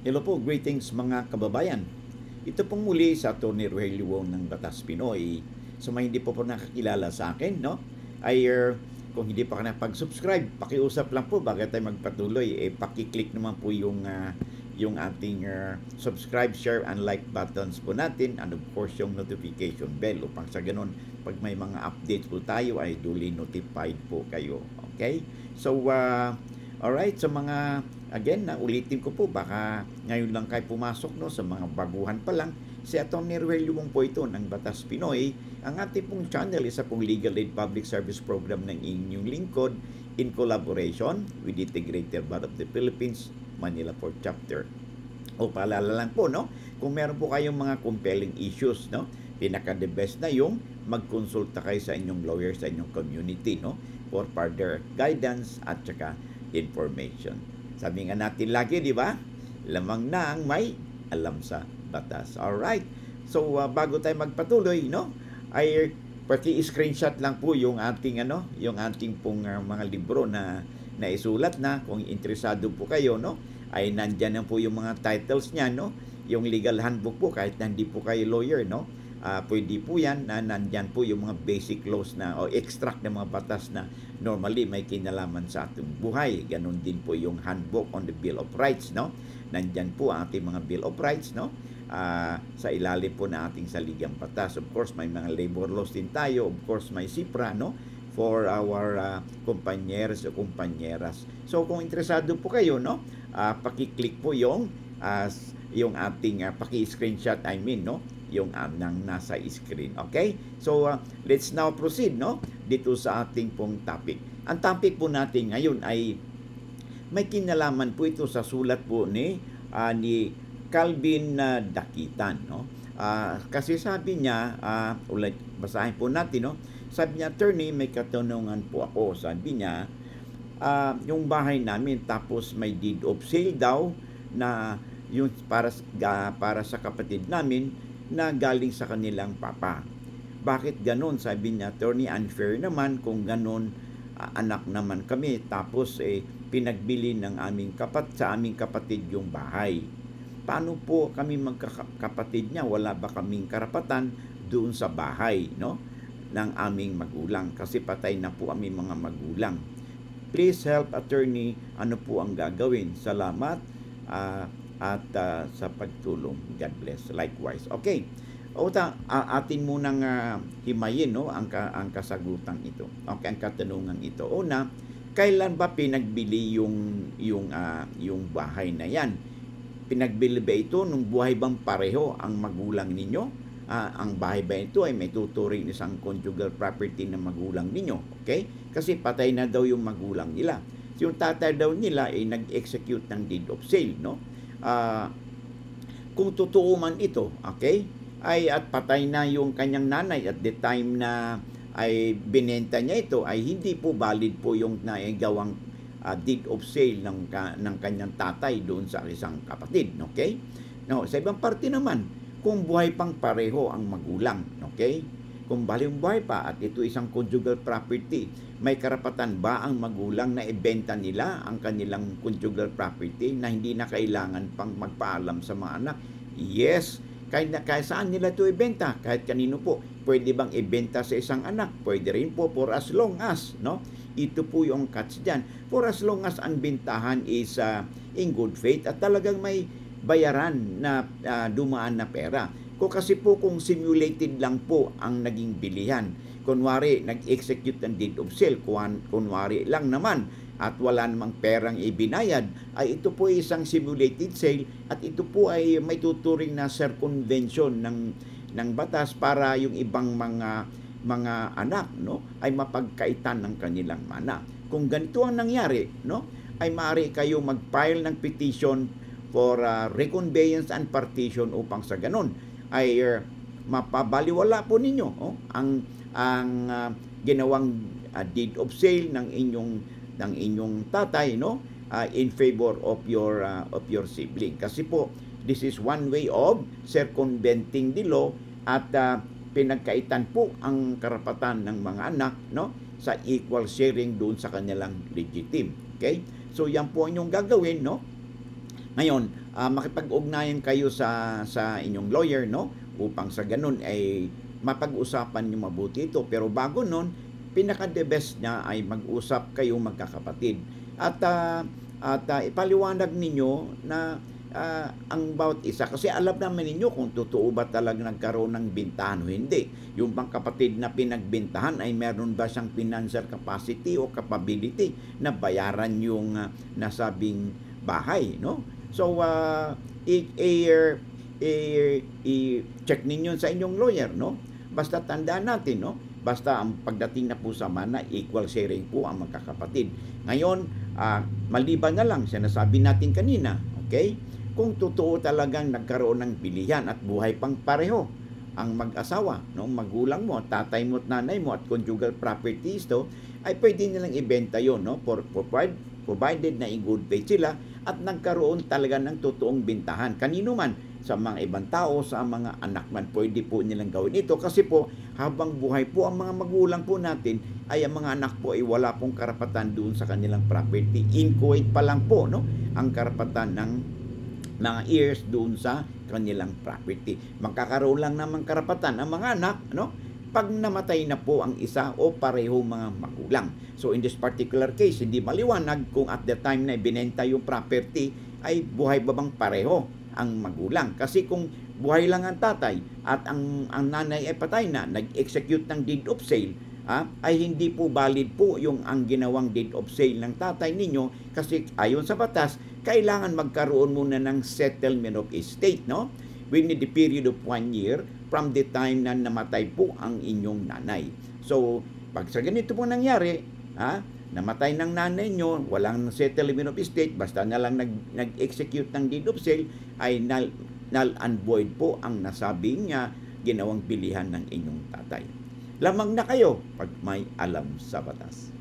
Hello po, greetings mga kababayan. Ito pong muli sa Atty. Rogelio Wong ng Batas Pinoy. Sa mga hindi po nakakilala sa akin, no? Ay kung hindi pa ka nakapag-subscribe, pakiusap lang po bago tayo magpatuloy. Paki-click naman po yung ating subscribe, share, and like buttons po natin, and of course yung notification bell upang sa ganun, pag may mga updates po tayo ay duly notified po kayo. Okay? So, alright, sa mga, again, ulitin ko po, baka ngayon lang kayo pumasok, no, sa mga baguhan pa lang, si Atty. Rogelio Wong po ito ng Batas Pinoy. Ang ating pong channel, isa pong legal aid public service program ng inyong lingkod in collaboration with the Integrated Bar of the Philippines, Manila 4th Chapter. O paalala lang po, no, kung meron po kayong mga compelling issues, no, pinaka-the best na yung magkonsulta kayo sa inyong lawyer sa inyong community, no, for further guidance at saka information. Sabi nga natin lagi, di ba? Lamang na ang may alam sa batas. Alright. So, bago tayo magpatuloy, no, ay paki-screenshot lang po yung ating, yung ating pong mga libro na naisulat na. Kung interesado po kayo, no, ay nandyan na po yung mga titles niya, no, yung legal handbook po, kahit na hindi po kayo lawyer, no, pwede po yan, na nandyan po yung mga basic laws na o extract ng mga batas na normally may kinalaman sa ating buhay. Ganon din po yung handbook on the Bill of Rights, no? Nandyan po ang ating mga Bill of Rights, no? Sa ilalim po na ating saligang batas. Of course, may mga labor laws din tayo. Of course, may SIPRA, no? For our kumpanyeros o kumpanyeras. So, kung interesado po kayo, no? Paki-click po yung ating paki-screenshot, no? Yung nang nasa screen. Okay? So, let's now proceed, no? Dito sa ating pong topic. Ang topic po natin ngayon ay may kinalaman po ito sa sulat po ni Calvin Dakitan, no? Kasi sabi niya, ulit basahin po natin, no? Sabi niya, attorney, may katanungan po ako. Sabi niya, yung bahay namin tapos may deed of sale daw na yung para sa kapatid namin na galing sa kanilang papa. Bakit ganon? Sabi niya, attorney, unfair naman kung ganon, anak naman kami, tapos pinagbili ng sa aming kapatid yung bahay. Paano po kami magkakapatid niya? Wala ba kaming karapatan doon sa bahay, no, ng aming magulang? Kasi patay na po aming mga magulang. Please help, attorney, ano po ang gagawin? Salamat at sa pagtulong. God bless. Likewise. Okay. Atin munang himayin, no, ang kasagutan ito. Okay, ang katanungan ito. Una, kailan ba pinagbili yung bahay na yan? Pinagbili ba ito nung buhay bang pareho ang magulang ninyo? Ang bahay ba ito ay may tuturing isang conjugal property ng magulang ninyo? Okay? Kasi patay na daw yung magulang nila. So, yung tatay daw nila ay nag-execute ng deed of sale, no? Kung totoo man ito, okay, at patay na yung kanyang nanay at the time na ay binenta niya ito, ay hindi po valid po yung naigawang deed of sale ng kanyang tatay doon sa isang kapatid, okay? No, sa ibang parte naman, kung buhay pang pareho ang magulang, okay? Kung buhay pa at ito isang conjugal property, may karapatan ba ang magulang na ibenta nila ang kanilang conjugal property na hindi na kailangan pang magpaalam sa mga anak? Yes. Kahit saan nila ito ibenta, kahit kanino po. Pwede bang ibenta sa isang anak? Pwede rin po for as long as, no? Ito po yung catch dyan. For as long as ang bintahan is in good faith at talagang may bayaran na dumaan na pera. Kung simulated lang po ang naging bilihan, kunwari nag-execute ng deed of sale, kunwari lang naman at wala namang perang ibinayad, ay ito po isang simulated sale at ito po ay may tuturing na circumvention ng batas para yung ibang mga anak, no, ay mapagkaitan ng kanilang mana. Kung ganito ang nangyari, no, ay maaari kayo mag-file ng petition for reconveyance and partition upang sa ganon ay mapabaliwala po ninyo ang ginawang deed of sale ng inyong tatay, no, in favor of your sibling. Kasi po this is one way of circumventing the law at pinagkaitan po ang karapatan ng mga anak, no, sa equal sharing doon sa kanilang legitim. Okay? So yan po ang inyong gagawin, no? Ngayon, makipag-ugnayan kayo sa inyong lawyer, no? Upang sa ganun ay mapag-usapan niyo mabuti ito. Pero bago nun, pinaka-the best niya ay mag-usap kayong magkakapatid. At ipaliwanag ninyo na ang bawat isa. Kasi alam naman ninyo kung totoo ba talaga nagkaroon ng bintahan o hindi. Yung bang kapatid na pinagbintahan ay meron ba siyang financial capacity o capability na bayaran yung nasabing bahay, no? So, i-check ninyo sa inyong lawyer, no? Basta tandaan natin, no? Basta ang pagdating na po sa mana, equal sharing po ang magkakapatid. Ngayon, maliban na lang, sinasabi natin kanina, okay? Kung totoo talagang nagkaroon ng bilihan at buhay pang pareho ang mag-asawa, no? Magulang mo, tatay mo at nanay mo at conjugal properties to, ay pwede nilang ibenta yon, no? Provided na in good faith sila at nagkaroon talaga ng totoong bintahan. Kanino man, sa mga ibang tao, sa mga anak man, pwede po nilang gawin ito. Kasi po, habang buhay po ang mga magulang po natin, ay ang mga anak po ay wala pong karapatan doon sa kanilang property. Inchoate pa lang po, no? Ang karapatan ng mga heirs doon sa kanilang property. Magkakaroon lang naman karapatan ang mga anak, no? Pag namatay na po ang isa o pareho mga magulang. So in this particular case, hindi maliwanag kung at the time na ibinenta yung property ay buhay ba bang pareho ang magulang. Kasi kung buhay lang ang tatay at ang nanay ay patay na, nag-execute ng deed of sale, ay hindi po valid po yung ang ginawang deed of sale ng tatay ninyo kasi ayon sa batas, kailangan magkaroon muna ng settlement of estate, no? Within the period of 1 year from the time na namatay po ang inyong nanay. So, pag sa ganito po nangyari, namatay ng nanay nyo, walang settlement of estate, basta na lang nag-execute ng deed of sale, ay null and void po ang nasabing ginawang bilihan ng inyong tatay. Lamang na kayo pag may alam sa batas.